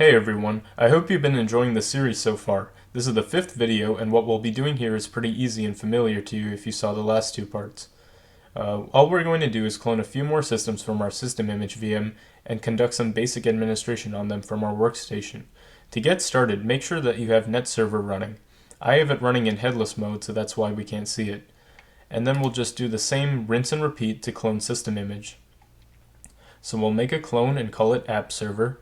Hey everyone, I hope you've been enjoying the series so far. This is the 5th video, and what we'll be doing here is pretty easy and familiar to you if you saw the last 2 parts. All we're going to do is clone a few more systems from our SystemImage VM and conduct some basic administration on them from our workstation. To get started, make sure that you have NetServer running. I have it running in headless mode, so that's why we can't see it. And then we'll just do the same rinse and repeat to clone SystemImage. So we'll make a clone and call it AppServer,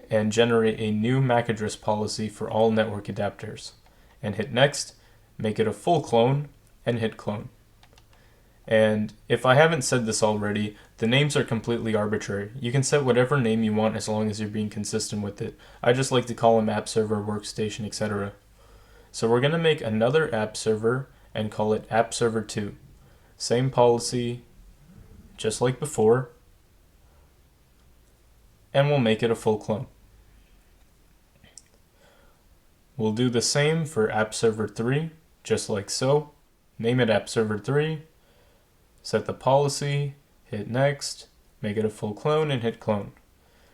and generate a new MAC address policy for all network adapters. And hit next, make it a full clone, and hit clone. And if I haven't said this already, the names are completely arbitrary. You can set whatever name you want as long as you're being consistent with it. I just like to call them AppServer, Workstation, etc. So we're going to make another AppServer and call it AppServer2. Same policy, just like before, and we'll make it a full clone. We'll do the same for AppServer3, just like so. Name it AppServer3, set the policy, hit next, make it a full clone, and hit clone.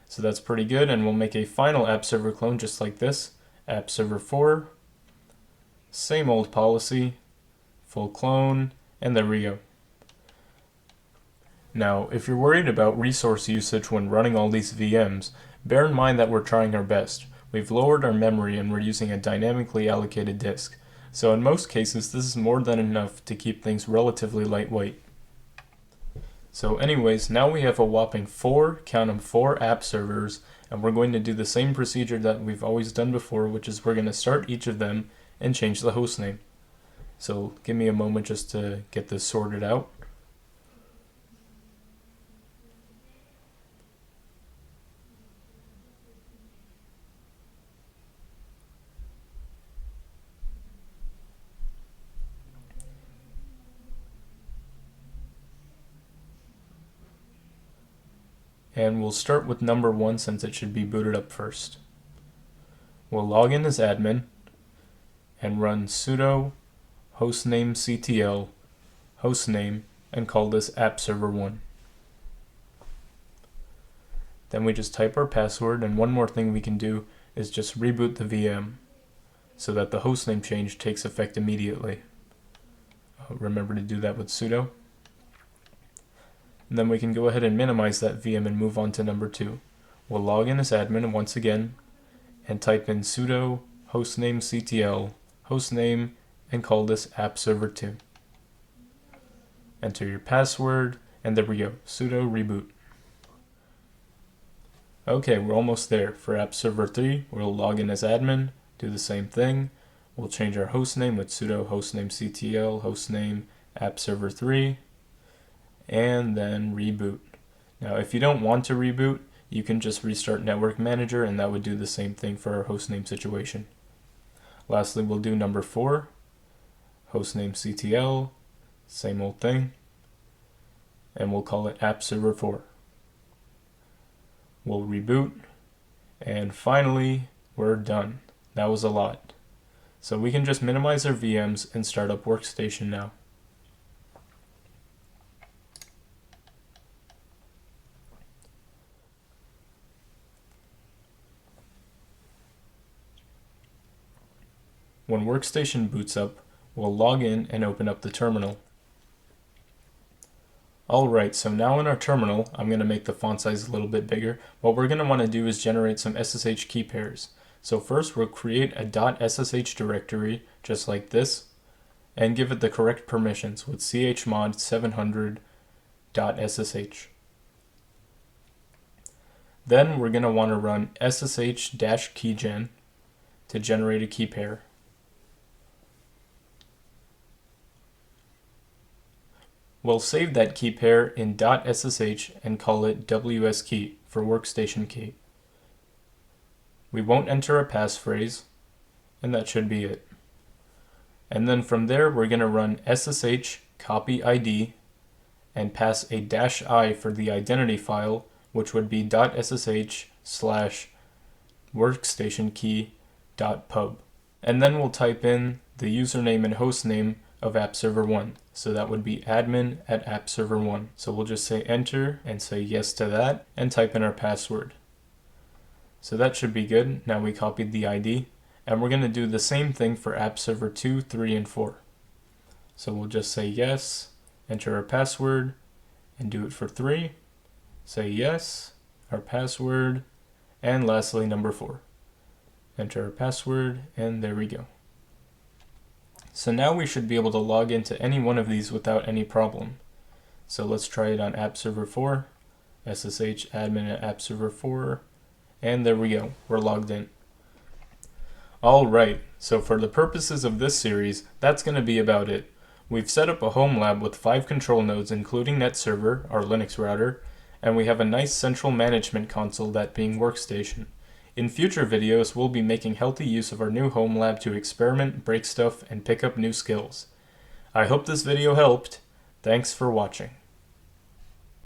So that's pretty good, and we'll make a final AppServer clone just like this. AppServer4, same old policy, full clone, and there we go. Now, if you're worried about resource usage when running all these VMs, bear in mind that we're trying our best. We've lowered our memory and we're using a dynamically allocated disk. So in most cases, this is more than enough to keep things relatively lightweight. So anyways, now we have a whopping 4 app servers, and we're going to do the same procedure that we've always done before, which is we're going to start each of them and change the host name. So give me a moment just to get this sorted out. And we'll start with number 1 since it should be booted up first. We'll log in as admin and run sudo hostnamectl hostname and call this AppServer1. Then we just type our password, and one more thing we can do is just reboot the VM so that the hostname change takes effect immediately. Remember to do that with sudo. And then we can go ahead and minimize that VM and move on to number 2. We'll log in as admin once again and type in sudo hostnamectl hostname and call this AppServer2. Enter your password, and there we go, sudo reboot. Okay, we're almost there. For AppServer3, we'll log in as admin, do the same thing. We'll change our hostname with sudo hostnamectl hostname AppServer3. And then reboot. Now if you don't want to reboot, you can just restart Network Manager, and that would do the same thing for our hostname situation. Lastly, we'll do number 4, hostnamectl, same old thing, and we'll call it AppServer4. We'll reboot, and finally we're done. That was a lot. So we can just minimize our VMs and start up Workstation now. When Workstation boots up, we'll log in and open up the terminal. Alright, so now in our terminal, I'm going to make the font size a little bit bigger. What we're going to want to do is generate some SSH key pairs. So first we'll create a .ssh directory, just like this, and give it the correct permissions with chmod 700.ssh. Then we're going to want to run ssh-keygen to generate a key pair. We'll save that key pair in .ssh and call it wskey for workstation key. We won't enter a passphrase, and that should be it. And then from there we're going to run ssh copy id and pass a -i for the identity file, which would be .ssh/workstationkey.pub. And then we'll type in the username and hostname of AppServer1. So that would be admin at AppServer1. So we'll just say enter and say yes to that and type in our password. So that should be good. Now we copied the ID, and we're going to do the same thing for app server 2, 3, and 4. So we'll just say yes, enter our password, and do it for 3. Say yes, our password, and lastly number 4. Enter our password, and there we go. So now we should be able to log into any one of these without any problem. So let's try it on app server 4, SSH admin at app server 4, and there we go, we're logged in. Alright, so for the purposes of this series, that's going to be about it. We've set up a HomeLab with 5 control nodes including NetServer, our Linux router, and we have a nice central management console, that being Workstation. In future videos, we'll be making healthy use of our new HomeLab to experiment, break stuff, and pick up new skills. I hope this video helped. Thanks for watching.